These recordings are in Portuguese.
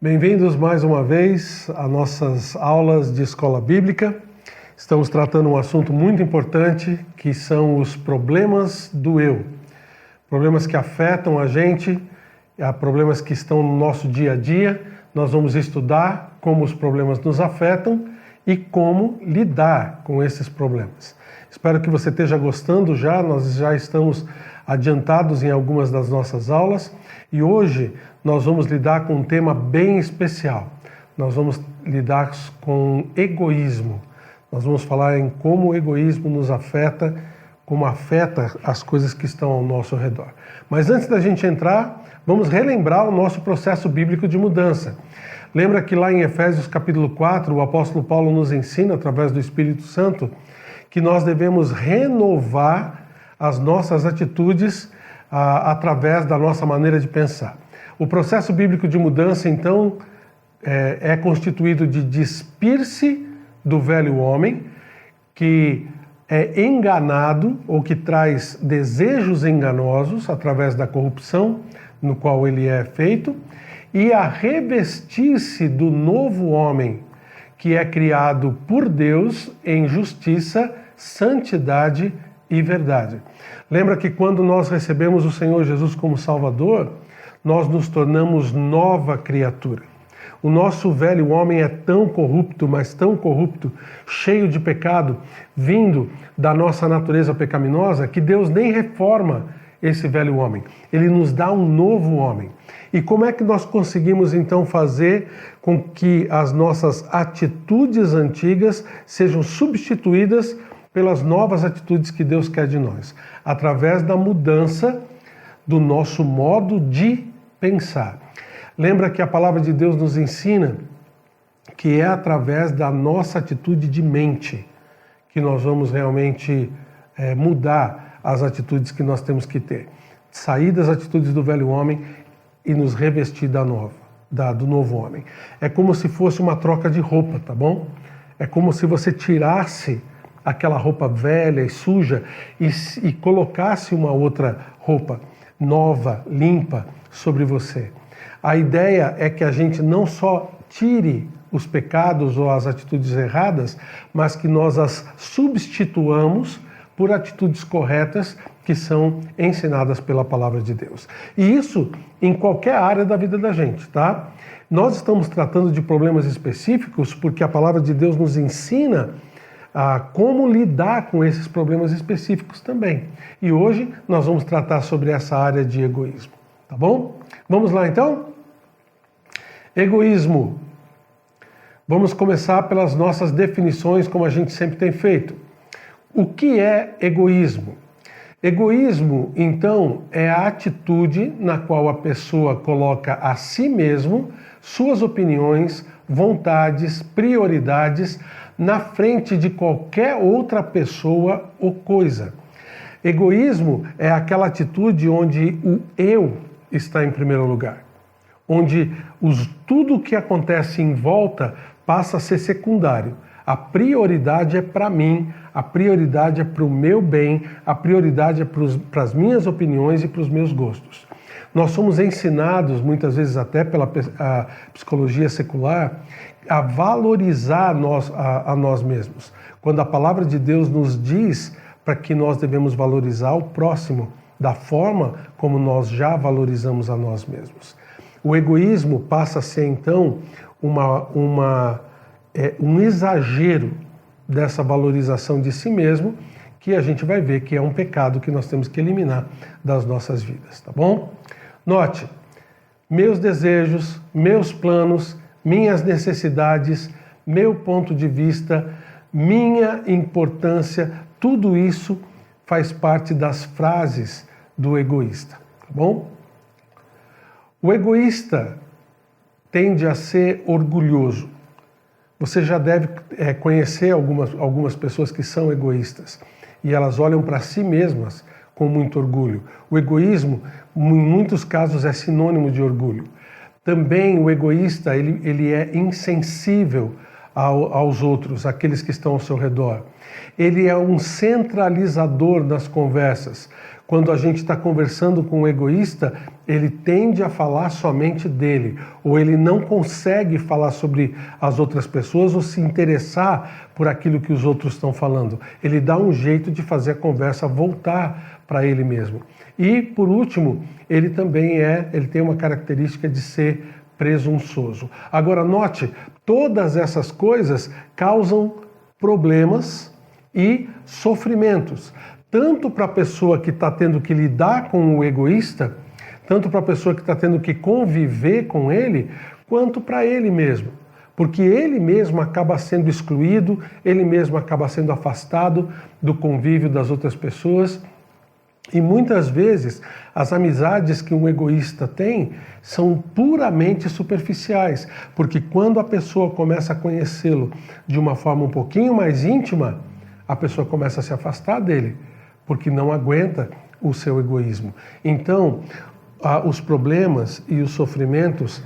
Bem-vindos mais uma vez às nossas aulas de escola bíblica. Estamos tratando um assunto muito importante, que são os problemas do eu. Problemas que afetam a gente, problemas que estão no nosso dia a dia. Nós vamos estudar como os problemas nos afetam e como lidar com esses problemas. Espero que você esteja gostando já, nós já estamos adiantados em algumas das nossas aulas e hoje nós vamos lidar com um tema bem especial. Nós vamos lidar com egoísmo. Nós vamos falar em como o egoísmo nos afeta, como afeta as coisas que estão ao nosso redor. Mas antes da gente entrar, vamos relembrar o nosso processo bíblico de mudança. Lembra que lá em Efésios capítulo 4, o apóstolo Paulo nos ensina, através do Espírito Santo, que nós devemos renovar as nossas atitudes através da nossa maneira de pensar. O processo bíblico de mudança, então, é constituído de despir-se do velho homem, que é enganado ou que traz desejos enganosos através da corrupção no qual ele é feito, e a revestir-se do novo homem, que é criado por Deus em justiça, santidade e verdade. Lembra que quando nós recebemos o Senhor Jesus como Salvador, nós nos tornamos nova criatura. O nosso velho homem é tão corrupto, mas tão corrupto, cheio de pecado, vindo da nossa natureza pecaminosa, que Deus nem reforma esse velho homem. Ele nos dá um novo homem. E como é que nós conseguimos então fazer com que as nossas atitudes antigas sejam substituídas pelas novas atitudes que Deus quer de nós? Através da mudança do nosso modo de pensar. Lembra que a palavra de Deus nos ensina que é através da nossa atitude de mente que nós vamos realmente mudar as atitudes que nós temos que ter. Sair das atitudes do velho homem e nos revestir do novo homem. É como se fosse uma troca de roupa, tá bom? É como se você tirasse aquela roupa velha e suja e colocasse uma outra roupa nova, limpa sobre você. A ideia é que a gente não só tire os pecados ou as atitudes erradas, mas que nós as substituamos por atitudes corretas que são ensinadas pela palavra de Deus. E isso em qualquer área da vida da gente, tá? Nós estamos tratando de problemas específicos porque a palavra de Deus nos ensina como lidar com esses problemas específicos também. E hoje nós vamos tratar sobre essa área de egoísmo, tá bom? Vamos lá então? Egoísmo. Vamos começar pelas nossas definições, como a gente sempre tem feito. O que é egoísmo? Egoísmo, então, é a atitude na qual a pessoa coloca a si mesmo, suas opiniões, vontades, prioridades na frente de qualquer outra pessoa ou coisa. Egoísmo é aquela atitude onde o eu está em primeiro lugar, onde tudo o que acontece em volta passa a ser secundário. A prioridade é para mim, a prioridade é para o meu bem, a prioridade é para as minhas opiniões e para os meus gostos. Nós somos ensinados, muitas vezes até pela psicologia secular, a valorizar a nós mesmos. Quando a palavra de Deus nos diz para que nós devemos valorizar o próximo da forma como nós já valorizamos a nós mesmos. O egoísmo passa a ser, então, um exagero dessa valorização de si mesmo, que a gente vai ver que é um pecado que nós temos que eliminar das nossas vidas, tá bom? Note, meus desejos, meus planos, minhas necessidades, meu ponto de vista, minha importância, tudo isso faz parte das frases do egoísta, tá bom? O egoísta tende a ser orgulhoso. Você já deve conhecer algumas pessoas que são egoístas e elas olham para si mesmas com muito orgulho. O egoísmo, em muitos casos, é sinônimo de orgulho. Também o egoísta, ele é insensível aos outros, aqueles que estão ao seu redor. Ele é um centralizador nas conversas. Quando a gente está conversando com um egoísta, ele tende a falar somente dele, ou ele não consegue falar sobre as outras pessoas ou se interessar por aquilo que os outros estão falando. Ele dá um jeito de fazer a conversa voltar para ele mesmo. E, por último, ele tem uma característica de ser presunçoso. Agora, note, todas essas coisas causam problemas e sofrimentos, tanto para a pessoa que está tendo que lidar com o egoísta, tanto para a pessoa que está tendo que conviver com ele, quanto para ele mesmo. Porque ele mesmo acaba sendo excluído, ele mesmo acaba sendo afastado do convívio das outras pessoas. E muitas vezes as amizades que um egoísta tem são puramente superficiais, porque quando a pessoa começa a conhecê-lo de uma forma um pouquinho mais íntima, a pessoa começa a se afastar dele, porque não aguenta o seu egoísmo. Então, os problemas e os sofrimentos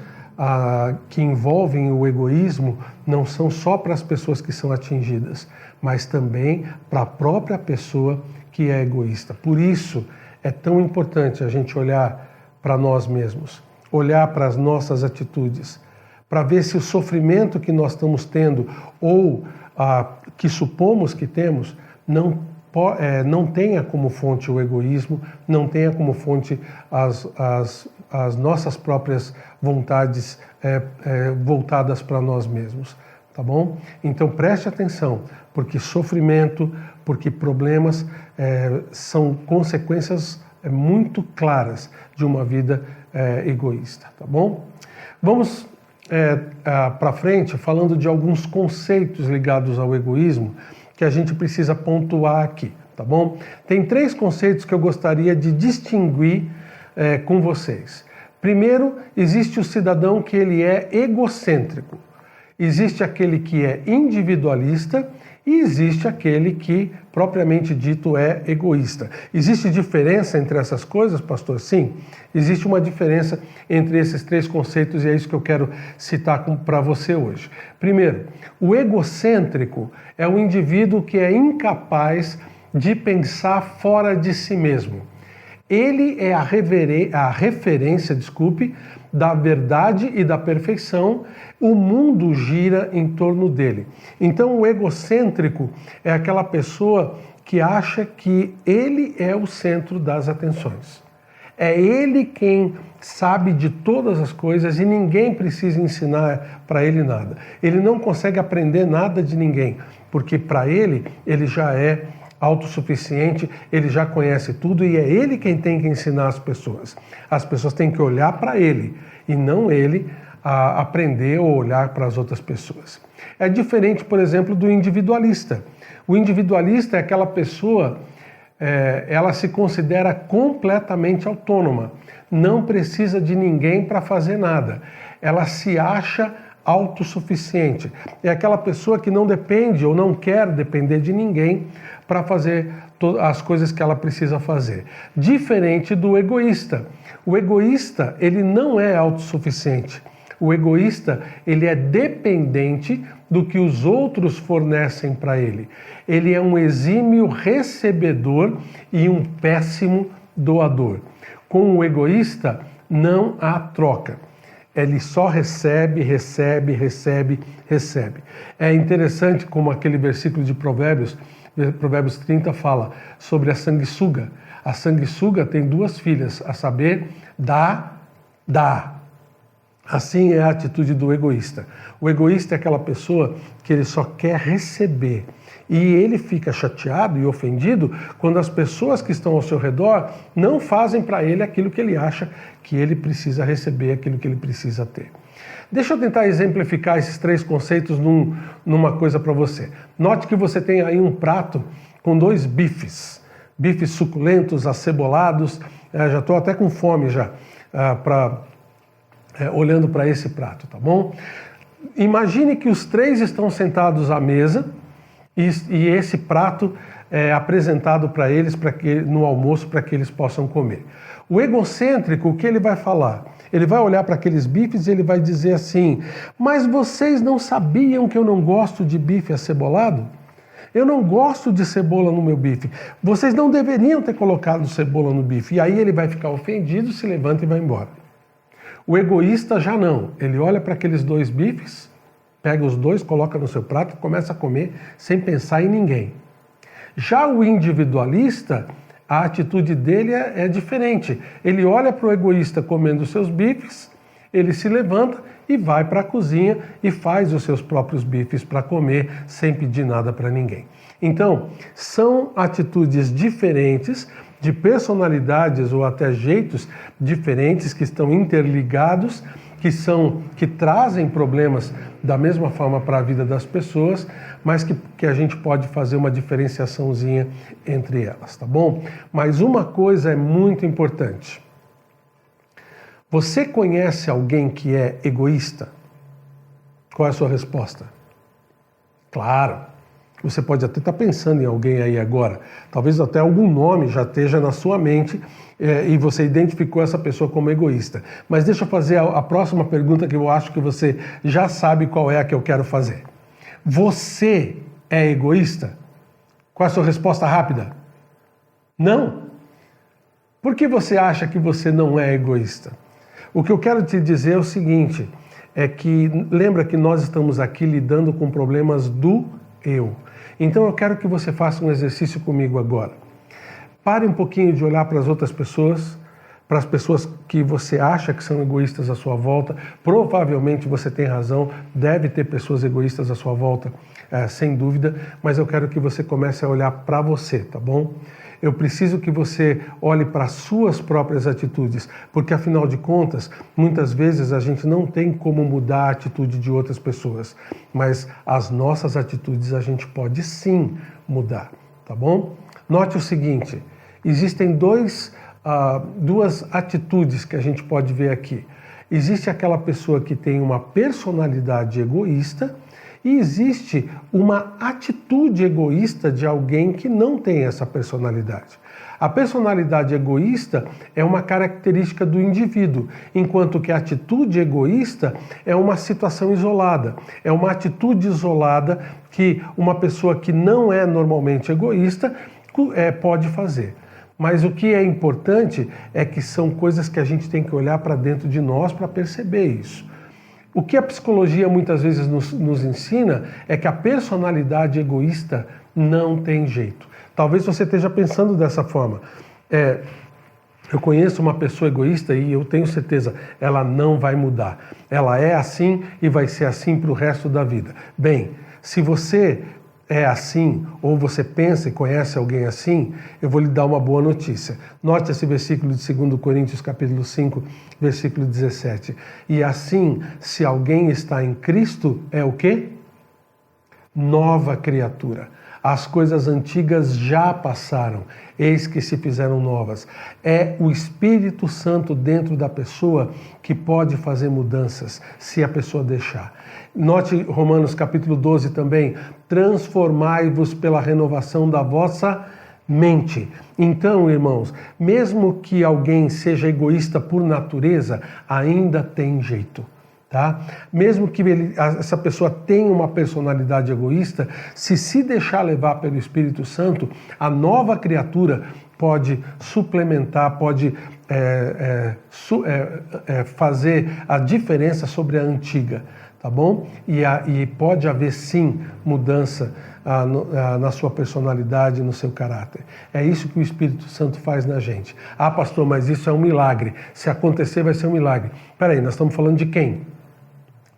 que envolvem o egoísmo não são só para as pessoas que são atingidas, mas também para a própria pessoa que é egoísta. Por isso é tão importante a gente olhar para nós mesmos, olhar para as nossas atitudes, para ver se o sofrimento que nós estamos tendo ou que supomos que temos não tenha como fonte o egoísmo, não tenha como fonte as nossas próprias vontades voltadas para nós mesmos, tá bom? Então preste atenção, porque sofrimento, porque problemas são consequências muito claras de uma vida egoísta, tá bom? Vamos para frente falando de alguns conceitos ligados ao egoísmo que a gente precisa pontuar aqui, tá bom? Tem 3 conceitos que eu gostaria de distinguir com vocês. Primeiro, existe o cidadão que ele é egocêntrico. Existe aquele que é individualista e existe aquele que, propriamente dito, é egoísta. Existe diferença entre essas coisas, pastor? Sim, existe uma diferença entre esses 3 conceitos e é isso que eu quero citar para você hoje. Primeiro, o egocêntrico é o indivíduo que é incapaz de pensar fora de si mesmo. Ele é a referência, da verdade e da perfeição. O mundo gira em torno dele. Então, o egocêntrico é aquela pessoa que acha que ele é o centro das atenções. É ele quem sabe de todas as coisas e ninguém precisa ensinar para ele nada. Ele não consegue aprender nada de ninguém, porque para ele já é autossuficiente, ele já conhece tudo e é ele quem tem que ensinar as pessoas. As pessoas têm que olhar para ele e não ele aprender ou olhar para as outras pessoas. É diferente, por exemplo, do individualista. O individualista é aquela pessoa, ela se considera completamente autônoma, não precisa de ninguém para fazer nada. Ela se acha autossuficiente. É aquela pessoa que não depende ou não quer depender de ninguém para fazer as coisas que ela precisa fazer. Diferente do egoísta. O egoísta, ele não é autossuficiente. O egoísta, ele é dependente do que os outros fornecem para ele. Ele é um exímio recebedor e um péssimo doador. Com o egoísta, não há troca. Ele só recebe. É interessante como aquele versículo de Provérbios 30 fala sobre a sanguessuga. A sanguessuga tem 2 filhas, a saber, dá. Assim é a atitude do egoísta. O egoísta é aquela pessoa que ele só quer receber. E ele fica chateado e ofendido quando as pessoas que estão ao seu redor não fazem para ele aquilo que ele acha que ele precisa receber, aquilo que ele precisa ter. Deixa eu tentar exemplificar esses 3 conceitos numa coisa para você. Note que você tem aí um prato com 2 bifes. Bifes suculentos, acebolados. Já estou até com fome já, olhando para esse prato, tá bom? Imagine que os 3 estão sentados à mesa e esse prato apresentado para eles no almoço para que eles possam comer. O egocêntrico, o que ele vai falar? Ele vai olhar para aqueles bifes e ele vai dizer assim: mas vocês não sabiam que eu não gosto de bife acebolado? Eu não gosto de cebola no meu bife. Vocês não deveriam ter colocado cebola no bife. E aí ele vai ficar ofendido, se levanta e vai embora. O egoísta já não. Ele olha para aqueles 2 bifes, pega os 2, coloca no seu prato e começa a comer sem pensar em ninguém. Já o individualista, a atitude dele é diferente. Ele olha para o egoísta comendo os seus bifes, ele se levanta e vai para a cozinha e faz os seus próprios bifes para comer sem pedir nada para ninguém. Então, são atitudes diferentes, de personalidades ou até jeitos diferentes que estão interligados, que trazem problemas da mesma forma para a vida das pessoas, mas que a gente pode fazer uma diferenciaçãozinha entre elas, tá bom? Mas uma coisa é muito importante. Você conhece alguém que é egoísta? Qual é a sua resposta? Claro. Você pode até estar pensando em alguém aí agora. Talvez até algum nome já esteja na sua mente e você identificou essa pessoa como egoísta. Mas deixa eu fazer a próxima pergunta que eu acho que você já sabe qual é a que eu quero fazer. Você é egoísta? Qual é a sua resposta rápida? Não. Por que você acha que você não é egoísta? O que eu quero te dizer é o seguinte, é que lembra que nós estamos aqui lidando com problemas do eu. Então eu quero que você faça um exercício comigo agora. Pare um pouquinho de olhar para as outras pessoas, para as pessoas que você acha que são egoístas à sua volta. Provavelmente você tem razão, deve ter pessoas egoístas à sua volta, sem dúvida, mas eu quero que você comece a olhar para você, tá bom? Eu preciso que você olhe para as suas próprias atitudes, porque afinal de contas, muitas vezes a gente não tem como mudar a atitude de outras pessoas, mas as nossas atitudes a gente pode sim mudar, tá bom? Note o seguinte, existem duas atitudes que a gente pode ver aqui. Existe aquela pessoa que tem uma personalidade egoísta, e existe uma atitude egoísta de alguém que não tem essa personalidade. A personalidade egoísta é uma característica do indivíduo, enquanto que a atitude egoísta é uma situação isolada. É uma atitude isolada que uma pessoa que não é normalmente egoísta pode fazer. Mas o que é importante é que são coisas que a gente tem que olhar para dentro de nós para perceber isso. O que a psicologia muitas vezes nos ensina é que a personalidade egoísta não tem jeito. Talvez você esteja pensando dessa forma. Eu conheço uma pessoa egoísta e eu tenho certeza, ela não vai mudar. Ela é assim e vai ser assim para o resto da vida. Bem, se você é assim, ou você pensa e conhece alguém assim, eu vou lhe dar uma boa notícia. Note esse versículo de 2 Coríntios, capítulo 5, versículo 17. E assim, se alguém está em Cristo, é o quê? Nova criatura. As coisas antigas já passaram, eis que se fizeram novas. É o Espírito Santo dentro da pessoa que pode fazer mudanças, se a pessoa deixar. Note Romanos capítulo 12 também, transformai-vos pela renovação da vossa mente. Então, irmãos, mesmo que alguém seja egoísta por natureza, ainda tem jeito. Tá? Mesmo que essa pessoa tenha uma personalidade egoísta, se deixar levar pelo Espírito Santo, a nova criatura pode suplementar, pode fazer a diferença sobre a antiga, tá bom? E pode haver sim mudança na sua personalidade, no seu caráter. É isso que o Espírito Santo faz na gente. Ah, pastor, mas isso é um milagre. Se acontecer, vai ser um milagre. Peraí, nós estamos falando de quem?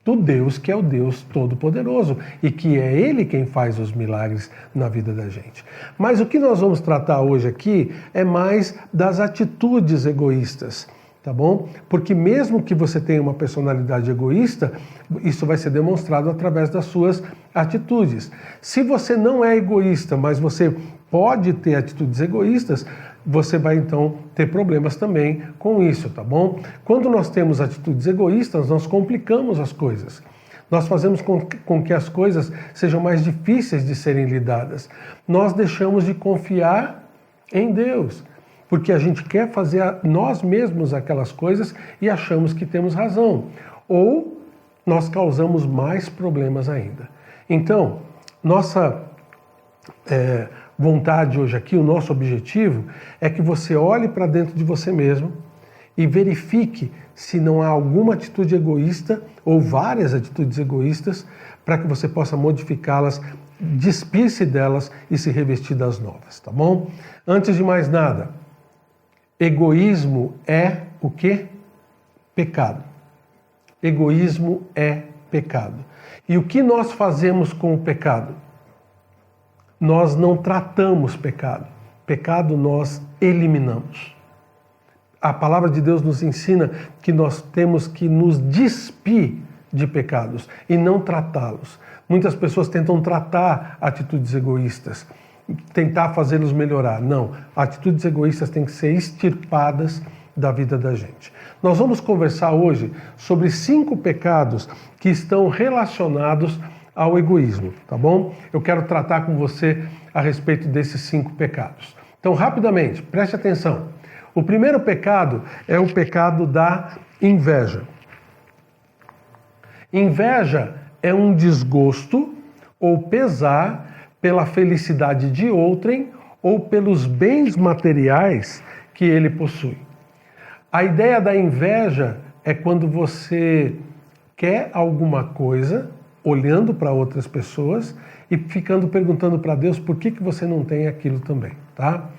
Do Deus que é o Deus Todo-Poderoso e que é Ele quem faz os milagres na vida da gente. Mas o que nós vamos tratar hoje aqui é mais das atitudes egoístas, tá bom? Porque mesmo que você tenha uma personalidade egoísta, isso vai ser demonstrado através das suas atitudes. Se você não é egoísta, mas você pode ter atitudes egoístas, você vai então ter problemas também com isso, tá bom? Quando nós temos atitudes egoístas, nós complicamos as coisas. Nós fazemos com que as coisas sejam mais difíceis de serem lidadas. Nós deixamos de confiar em Deus, porque a gente quer fazer nós mesmos aquelas coisas e achamos que temos razão. Ou nós causamos mais problemas ainda. Então, nossa vontade hoje aqui, o nosso objetivo, é que você olhe para dentro de você mesmo e verifique se não há alguma atitude egoísta ou várias atitudes egoístas para que você possa modificá-las, despir-se delas e se revestir das novas, tá bom? Antes de mais nada, egoísmo é o quê? Pecado. Egoísmo é pecado. E o que nós fazemos com o pecado? Nós não tratamos pecado. Pecado nós eliminamos. A palavra de Deus nos ensina que nós temos que nos despir de pecados e não tratá-los. Muitas pessoas tentam tratar atitudes egoístas, tentar fazê-los melhorar. Não, atitudes egoístas têm que ser extirpadas da vida da gente. Nós vamos conversar hoje sobre 5 pecados que estão relacionados ao egoísmo, tá bom? Eu quero tratar com você a respeito desses 5 pecados. Então, rapidamente, preste atenção. O primeiro pecado é o pecado da inveja. Inveja é um desgosto ou pesar pela felicidade de outrem ou pelos bens materiais que ele possui. A ideia da inveja é quando você quer alguma coisa, olhando para outras pessoas e ficando perguntando para Deus por que você não tem aquilo também, tá?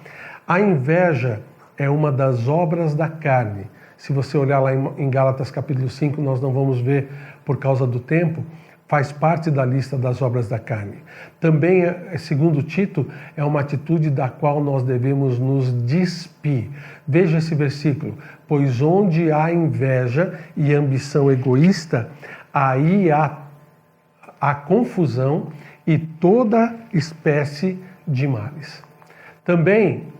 A inveja é uma das obras da carne. Se você olhar lá em Gálatas capítulo 5, nós não vamos ver por causa do tempo, faz parte da lista das obras da carne. Também, segundo Tito, é uma atitude da qual nós devemos nos despir. Veja esse versículo. Pois onde há inveja e ambição egoísta, aí há confusão e toda espécie de males. Também,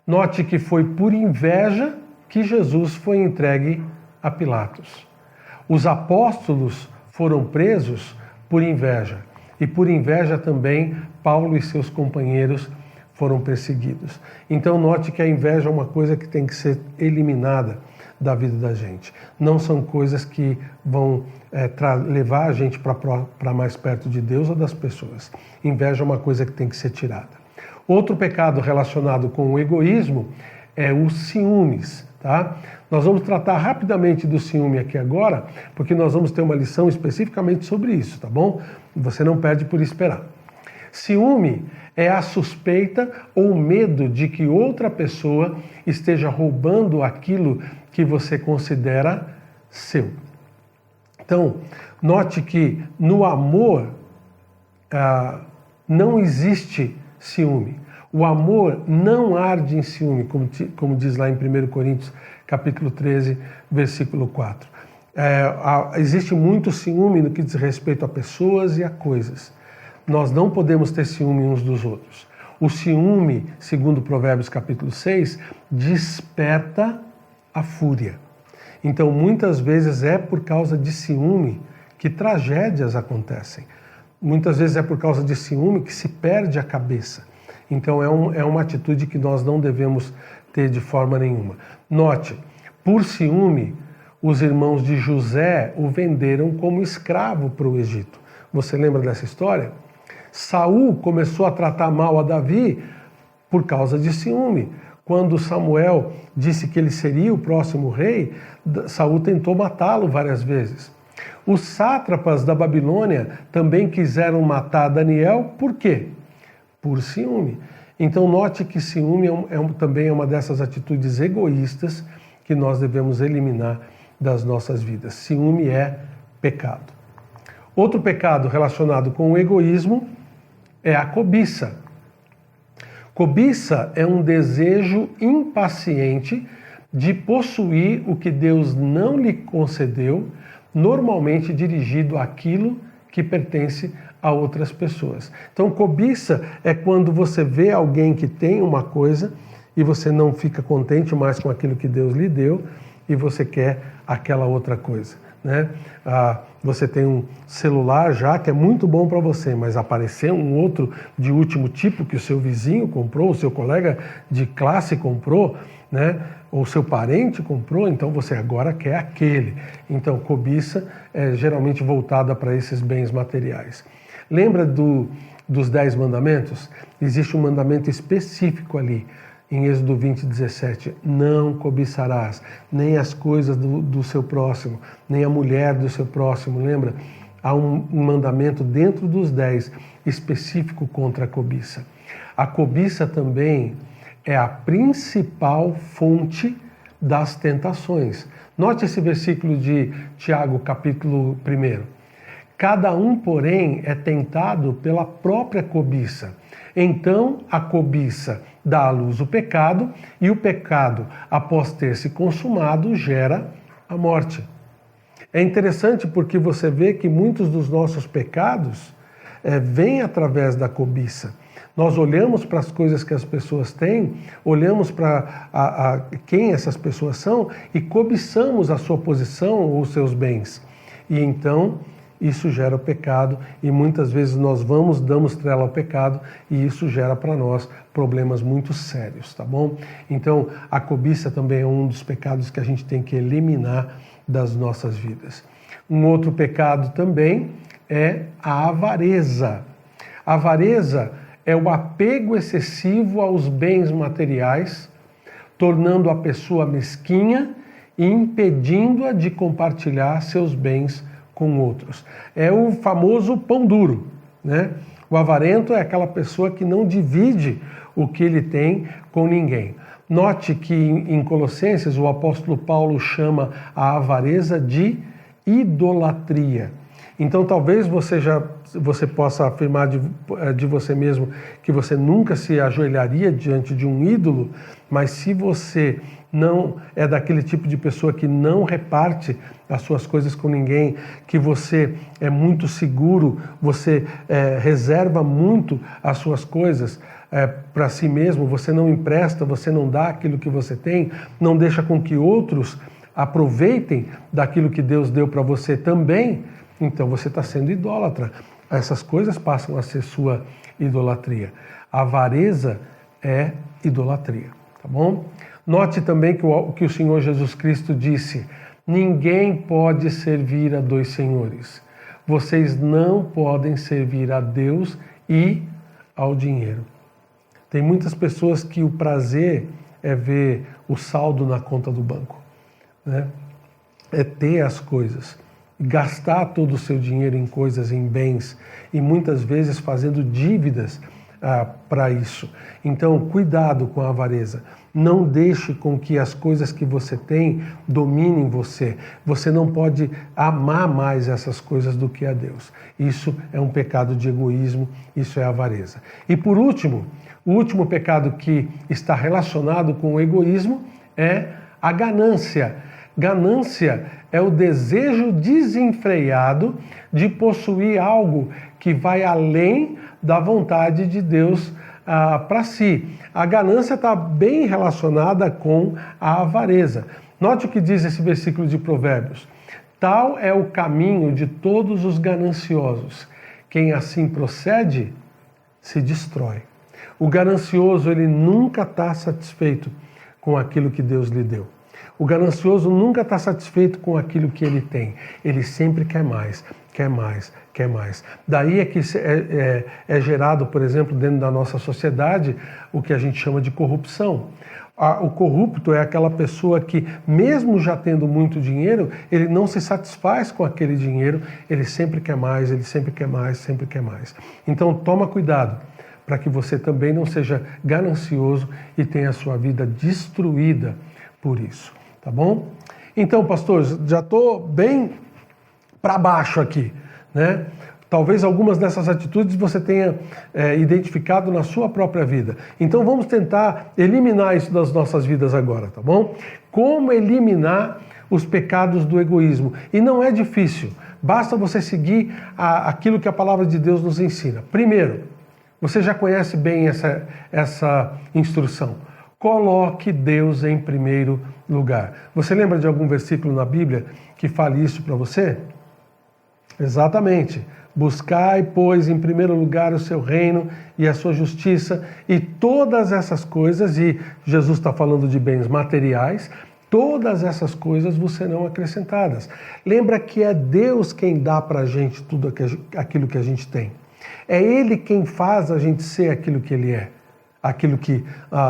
note que foi por inveja que Jesus foi entregue a Pilatos. Os apóstolos foram presos por inveja. E por inveja também Paulo e seus companheiros foram perseguidos. Então note que a inveja é uma coisa que tem que ser eliminada da vida da gente. Não são coisas que vão levar a gente para mais perto de Deus ou das pessoas. Inveja é uma coisa que tem que ser tirada. Outro pecado relacionado com o egoísmo é o ciúmes, tá? Nós vamos tratar rapidamente do ciúme aqui agora, porque nós vamos ter uma lição especificamente sobre isso, tá bom? Você não perde por esperar. Ciúme é a suspeita ou medo de que outra pessoa esteja roubando aquilo que você considera seu. Então, note que no amor não existe ciúme. O amor não arde em ciúme, como diz lá em 1 Coríntios, capítulo 13, versículo 4. Existe muito ciúme no que diz respeito a pessoas e a coisas. Nós não podemos ter ciúme uns dos outros. O ciúme, segundo Provérbios capítulo 6, desperta a fúria. Então, muitas vezes é por causa de ciúme que tragédias acontecem. Muitas vezes é por causa de ciúme que se perde a cabeça. Então é uma atitude que nós não devemos ter de forma nenhuma. Note, por ciúme, os irmãos de José o venderam como escravo para o Egito. Você lembra dessa história? Saul começou a tratar mal a Davi por causa de ciúme. Quando Samuel disse que ele seria o próximo rei, Saul tentou matá-lo várias vezes. Os sátrapas da Babilônia também quiseram matar Daniel, por quê? Por ciúme. Então note que ciúme também é uma dessas atitudes egoístas que nós devemos eliminar das nossas vidas. Ciúme é pecado. Outro pecado relacionado com o egoísmo é a cobiça. Cobiça é um desejo impaciente de possuir o que Deus não lhe concedeu, normalmente dirigido àquilo que pertence a outras pessoas. Então, cobiça é quando você vê alguém que tem uma coisa e você não fica contente mais com aquilo que Deus lhe deu e você quer aquela outra coisa. né? Você tem um celular já que é muito bom para você, mas aparecer um outro de último tipo que o seu vizinho comprou, o seu colega de classe comprou, né? Ou seu parente comprou, então você agora quer aquele. Então, cobiça é geralmente voltada para esses bens materiais. Lembra dos 10 mandamentos? Existe um mandamento específico ali, em Êxodo 20, 17, não cobiçarás nem as coisas do seu próximo, nem a mulher do seu próximo, lembra? Há um mandamento dentro dos 10 específico contra a cobiça. A cobiça também é a principal fonte das tentações. Note esse versículo de Tiago, capítulo 1. Cada um, porém, é tentado pela própria cobiça. Então, a cobiça dá à luz o pecado, e o pecado, após ter se consumado, gera a morte. É interessante porque você vê que muitos dos nossos pecados vêm através da cobiça. Nós olhamos para as coisas que as pessoas têm, olhamos para quem essas pessoas são e cobiçamos a sua posição ou os seus bens. E então isso gera o pecado e muitas vezes nós damos trela ao pecado e isso gera para nós problemas muito sérios, tá bom? Então a cobiça também é um dos pecados que a gente tem que eliminar das nossas vidas. Um outro pecado também é a avareza. A avareza é o apego excessivo aos bens materiais, tornando a pessoa mesquinha e impedindo-a de compartilhar seus bens com outros. É o famoso pão duro, né? O avarento é aquela pessoa que não divide o que ele tem com ninguém. Note que em Colossenses o apóstolo Paulo chama a avareza de idolatria. Então talvez você possa afirmar de você mesmo que você nunca se ajoelharia diante de um ídolo, mas se você não é daquele tipo de pessoa que não reparte as suas coisas com ninguém, que você é muito seguro, você reserva muito as suas coisas para si mesmo, você não empresta, você não dá aquilo que você tem, não deixa com que outros aproveitem daquilo que Deus deu para você também, então você está sendo idólatra. Essas coisas passam a ser sua idolatria. A avareza é idolatria, tá bom? Note também que o Senhor Jesus Cristo disse: ninguém pode servir a dois senhores. Vocês não podem servir a Deus e ao dinheiro. Tem muitas pessoas que o prazer é ver o saldo na conta do banco, né? É ter as coisas, gastar todo o seu dinheiro em coisas, em bens, e muitas vezes fazendo dívidas para isso. Então, cuidado com a avareza. Não deixe com que as coisas que você tem dominem você. Você não pode amar mais essas coisas do que a Deus. Isso é um pecado de egoísmo, isso é avareza. E por último, o último pecado que está relacionado com o egoísmo é a ganância. Ganância é o desejo desenfreado de possuir algo que vai além da vontade de Deus para si. A ganância está bem relacionada com a avareza. Note o que diz esse versículo de Provérbios. Tal é o caminho de todos os gananciosos. Quem assim procede, se destrói. O ganancioso, ele nunca está satisfeito com aquilo que Deus lhe deu. O ganancioso nunca está satisfeito com aquilo que ele tem. Ele sempre quer mais, quer mais, quer mais. Daí é que é gerado, por exemplo, dentro da nossa sociedade, o que a gente chama de corrupção. O corrupto é aquela pessoa que, mesmo já tendo muito dinheiro, ele não se satisfaz com aquele dinheiro, ele sempre quer mais, ele sempre quer mais, sempre quer mais. Então toma cuidado para que você também não seja ganancioso e tenha a sua vida destruída por isso, tá bom? Então, pastor, já estou bem para baixo aqui, né? Talvez algumas dessas atitudes você tenha identificado na sua própria vida. Então vamos tentar eliminar isso das nossas vidas agora, tá bom? Como eliminar os pecados do egoísmo? E não é difícil, basta você seguir aquilo que a palavra de Deus nos ensina. Primeiro, você já conhece bem essa instrução. Coloque Deus em primeiro lugar. Você lembra de algum versículo na Bíblia que fale isso para você? Exatamente. Buscai, pois, em primeiro lugar o seu reino e a sua justiça, e todas essas coisas, e Jesus está falando de bens materiais, todas essas coisas vos serão acrescentadas. Lembra que é Deus quem dá para a gente tudo aquilo que a gente tem. É Ele quem faz a gente ser aquilo que Ele é, aquilo que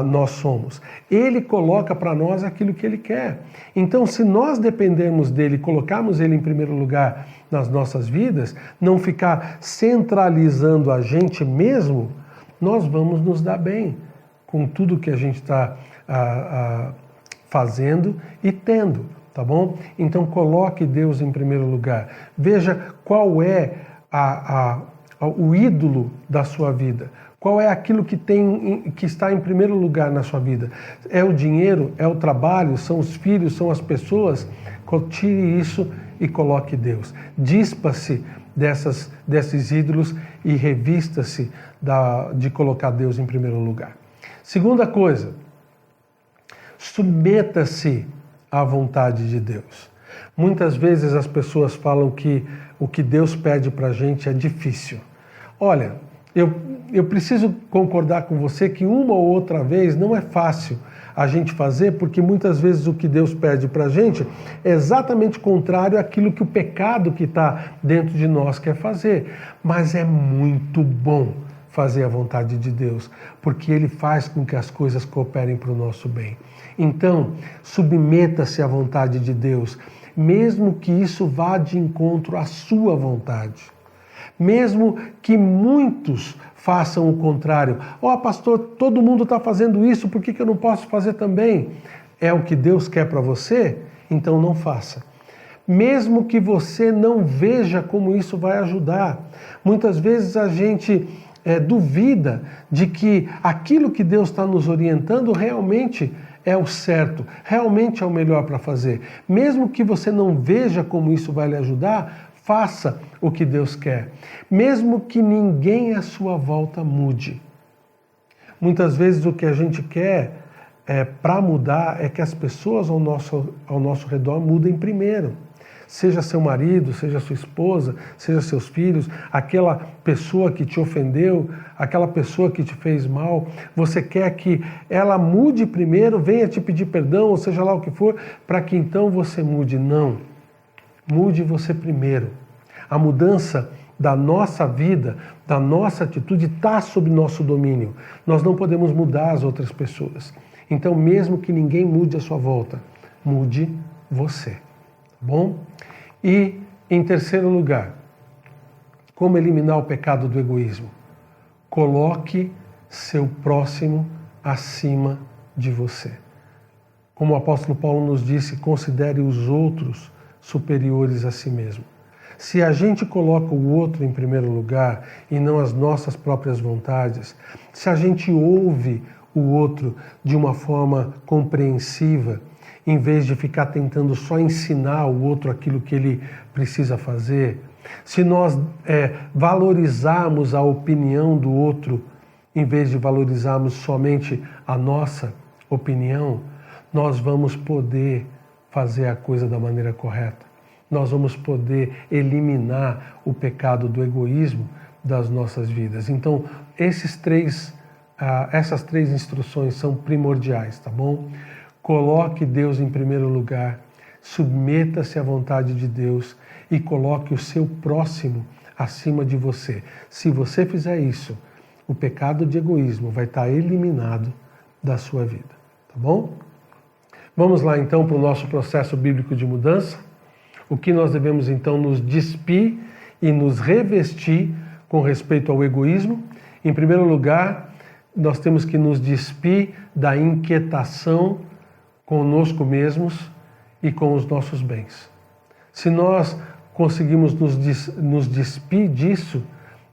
nós somos. Ele coloca para nós aquilo que Ele quer. Então, se nós dependermos dEle, colocarmos Ele em primeiro lugar nas nossas vidas, não ficar centralizando a gente mesmo, nós vamos nos dar bem com tudo que a gente está fazendo e tendo, tá bom? Então, coloque Deus em primeiro lugar. Veja qual é o ídolo da sua vida. Qual é aquilo que está em primeiro lugar na sua vida? É o dinheiro? É o trabalho? São os filhos? São as pessoas? Tire isso e coloque Deus. Dispa-se desses ídolos e revista-se de colocar Deus em primeiro lugar. Segunda coisa, submeta-se à vontade de Deus. Muitas vezes as pessoas falam que o que Deus pede para a gente é difícil. Olha, eu preciso concordar com você que uma ou outra vez não é fácil a gente fazer, porque muitas vezes o que Deus pede para a gente é exatamente contrário àquilo que o pecado que está dentro de nós quer fazer. Mas é muito bom fazer a vontade de Deus, porque Ele faz com que as coisas cooperem para o nosso bem. Então, submeta-se à vontade de Deus, mesmo que isso vá de encontro à sua vontade. Mesmo que muitos façam o contrário. Pastor, todo mundo está fazendo isso, por que eu não posso fazer também? É o que Deus quer para você? Então não faça. Mesmo que você não veja como isso vai ajudar. Muitas vezes a gente duvida de que aquilo que Deus está nos orientando realmente é o certo, realmente é o melhor para fazer. Mesmo que você não veja como isso vai lhe ajudar, faça o que Deus quer, mesmo que ninguém à sua volta mude. Muitas vezes o que a gente quer para mudar é que as pessoas ao nosso redor mudem primeiro. Seja seu marido, seja sua esposa, seja seus filhos, aquela pessoa que te ofendeu, aquela pessoa que te fez mal, você quer que ela mude primeiro, venha te pedir perdão, ou seja lá o que for, para que então você mude. Não. Mude você primeiro. A mudança da nossa vida, da nossa atitude, está sob nosso domínio. Nós não podemos mudar as outras pessoas. Então, mesmo que ninguém mude à sua volta, mude você. Tá bom? E, em terceiro lugar, como eliminar o pecado do egoísmo? Coloque seu próximo acima de você. Como o apóstolo Paulo nos disse, considere os outros superiores a si mesmo. Se a gente coloca o outro em primeiro lugar e não as nossas próprias vontades, se a gente ouve o outro de uma forma compreensiva, em vez de ficar tentando só ensinar o outro aquilo que ele precisa fazer, se nós valorizarmos a opinião do outro, em vez de valorizarmos somente a nossa opinião, nós vamos poder fazer a coisa da maneira correta. Nós vamos poder eliminar o pecado do egoísmo das nossas vidas. Então, essas três instruções são primordiais, tá bom? Coloque Deus em primeiro lugar, submeta-se à vontade de Deus e coloque o seu próximo acima de você. Se você fizer isso, o pecado de egoísmo vai estar eliminado da sua vida, tá bom? Vamos lá então para o nosso processo bíblico de mudança. O que nós devemos então nos despir e nos revestir com respeito ao egoísmo? Em primeiro lugar, nós temos que nos despir da inquietação conosco mesmos e com os nossos bens. Se nós conseguimos nos despir disso,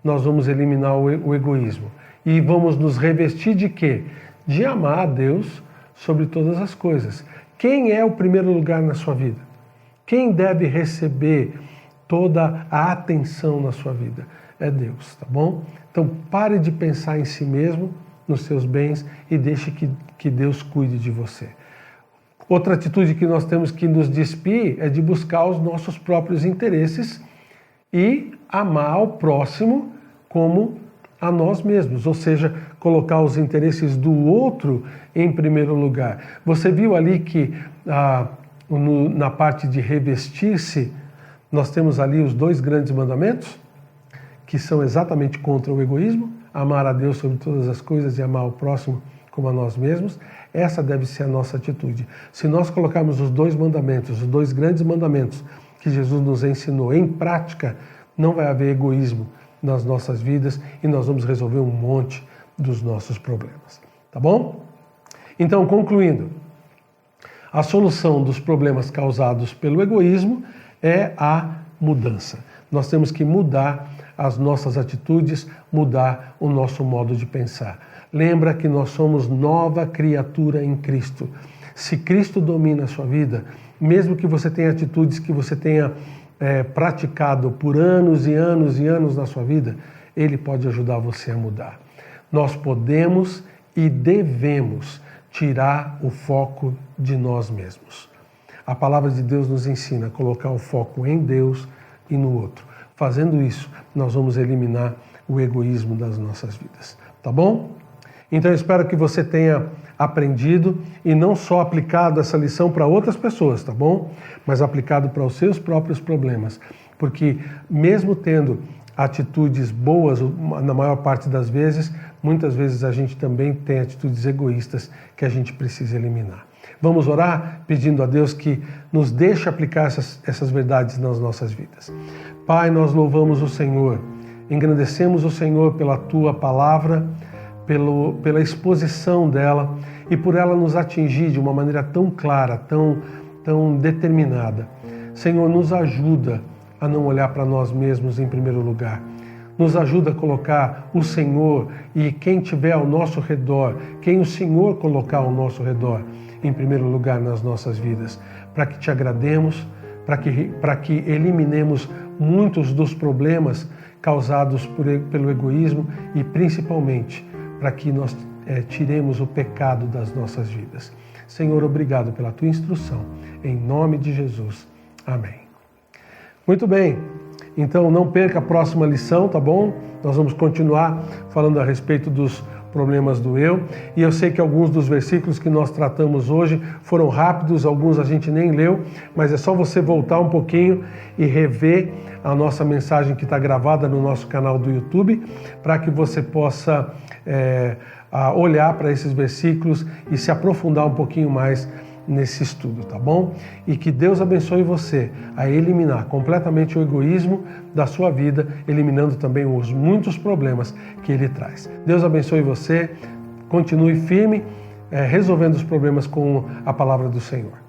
nós vamos eliminar o egoísmo. E vamos nos revestir de quê? De amar a Deus sobre todas as coisas. Quem é o primeiro lugar na sua vida? Quem deve receber toda a atenção na sua vida? É Deus, tá bom? Então pare de pensar em si mesmo nos seus bens e deixe que Deus cuide de você. Outra atitude que nós temos que nos despir é de buscar os nossos próprios interesses e amar o próximo como a nós mesmos, ou seja, colocar os interesses do outro em primeiro lugar. Você viu ali que na parte de revestir-se, nós temos ali os 2 grandes mandamentos, que são exatamente contra o egoísmo, amar a Deus sobre todas as coisas e amar o próximo como a nós mesmos. Essa deve ser a nossa atitude. Se nós colocarmos os 2 mandamentos, os 2 grandes mandamentos que Jesus nos ensinou em prática, não vai haver egoísmo nas nossas vidas e nós vamos resolver um monte dos nossos problemas. Tá bom? Então, concluindo, a solução dos problemas causados pelo egoísmo é a mudança. Nós temos que mudar as nossas atitudes, mudar o nosso modo de pensar. Lembra que nós somos nova criatura em Cristo. Se Cristo domina a sua vida, mesmo que você tenha atitudes que você tenha praticado por anos e anos e anos na sua vida, Ele pode ajudar você a mudar. Nós podemos e devemos tirar o foco de nós mesmos. A palavra de Deus nos ensina a colocar o foco em Deus e no outro. Fazendo isso, nós vamos eliminar o egoísmo das nossas vidas. Tá bom? Então eu espero que você tenha aprendido e não só aplicado essa lição para outras pessoas, tá bom? Mas aplicado para os seus próprios problemas. Porque mesmo tendo atitudes boas, na maior parte das vezes, muitas vezes a gente também tem atitudes egoístas que a gente precisa eliminar. Vamos orar pedindo a Deus que nos deixe aplicar essas verdades nas nossas vidas. Pai, nós louvamos o Senhor, engrandecemos o Senhor pela Tua palavra, pela exposição dela e por ela nos atingir de uma maneira tão clara, tão determinada. Senhor, nos ajuda a não olhar para nós mesmos em primeiro lugar. Nos ajuda a colocar o Senhor e quem tiver ao nosso redor, quem o Senhor colocar ao nosso redor, em primeiro lugar nas nossas vidas, para que te agrademos, para que eliminemos muitos dos problemas causados pelo egoísmo e principalmente para que nós tiremos o pecado das nossas vidas. Senhor, obrigado pela tua instrução. Em nome de Jesus. Amém. Muito bem. Então não perca a próxima lição, tá bom? Nós vamos continuar falando a respeito dos problemas do eu. E eu sei que alguns dos versículos que nós tratamos hoje foram rápidos, alguns a gente nem leu, mas é só você voltar um pouquinho e rever a nossa mensagem que está gravada no nosso canal do YouTube, para que você possa olhar para esses versículos e se aprofundar um pouquinho mais nesse estudo, tá bom? E que Deus abençoe você a eliminar completamente o egoísmo da sua vida, eliminando também os muitos problemas que ele traz. Deus abençoe você, continue firme, resolvendo os problemas com a palavra do Senhor.